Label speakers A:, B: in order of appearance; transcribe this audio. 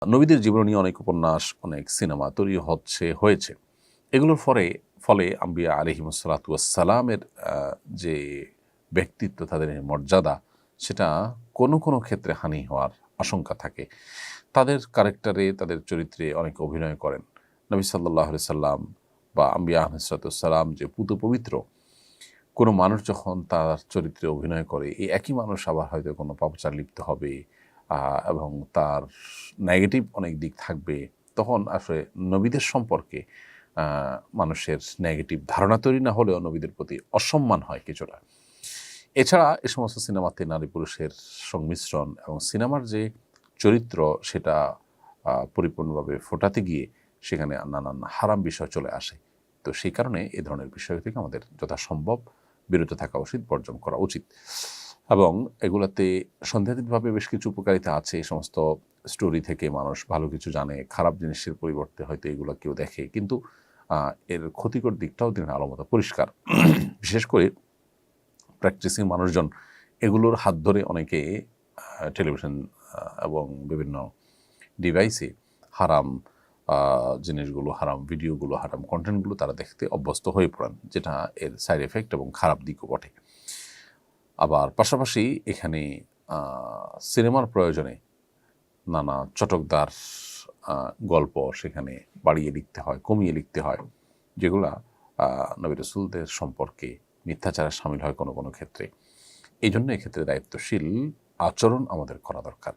A: নবীদের জীবন নিয়ে অনেক উপন্যাস, অনেক সিনেমা তৈরি হয়েছে। এগুলোর ফলে আম্বিয়া আলাইহিমুসসালাতু ওয়াসসালামের যে ব্যক্তিত্ব, তাদের মর্যাদা, সেটা কোনো ক্ষেত্রে হানি হওয়ার আশঙ্কা থাকে। তাদের ক্যারেক্টারে, তাদের চরিত্রে অনেকে অভিনয় করেন। নবী সাল্লাল্লাহু আলাইহি সাল্লাম বা আম্বিয়া আলাইহিসসালাতু ওয়াসসালাম যে পূত পবিত্র, কোনো মানুষ যখন তার চরিত্রে অভিনয় করে, এই একই মানুষ আবার হয়তো কোনো পাপাচার লিপ্ত হবে এবং তার নেগেটিভ অনেক দিক থাকবে। তখন আসলে নবীদের সম্পর্কে আ মানুষের নেগেটিভ ধারণা তৈরি না হলেও নবীদের প্রতি অসম্মান হয় কিছুটা। এছাড়া এ সমস্ত সিনেমাতে নারী পুরুষের সংমিশ্রণ এবং সিনেমার যে চরিত্র, সেটা পরিপূর্ণভাবে ফোটাতে গিয়ে সেখানে নানান হারাম বিষয় চলে আসে। তো সেই কারণে এ ধরনের বিষয় থেকে আমাদের যথাসম্ভব বিরত থাকা উচিত, বর্জন করা উচিত। এবং এগুলাতে সন্দেহাতীতভাবে বেশ কিছু উপকারিতা আছে। এই সমস্ত স্টোরি থেকে মানুষ ভালো কিছু জানে, খারাপ জিনিসের পরিবর্তে হয়তো এগুলো কেউ দেখে। কিন্তু এর ক্ষতিকর দিকটাও দিনের আলো মতো পরিষ্কার। বিশেষ করে প্র্যাকটিসিং মানুষজন এগুলোর হাত ধরে অনেকে টেলিভিশন এবং বিভিন্ন ডিভাইসে হারাম জিনিসগুলো, হারাম ভিডিওগুলো, হারাম কন্টেন্টগুলো তারা দেখতে অভ্যস্ত হয়ে পড়েন, যেটা এর সাইড এফেক্ট এবং খারাপ দিকও বটে। আবার পাশাপাশি এখানে সিনেমার প্রয়োজনে নানা চটকদার গল্প সেখানে বাড়িয়ে লিখতে হয়, কমিয়ে লিখতে হয়, যেগুলা নবী রাসূলদের সম্পর্কে মিথ্যাচারে শামিল হয় কোনো ক্ষেত্রে। এই জন্য এক্ষেত্রে দায়িত্বশীল আচরণ আমাদের করা দরকার।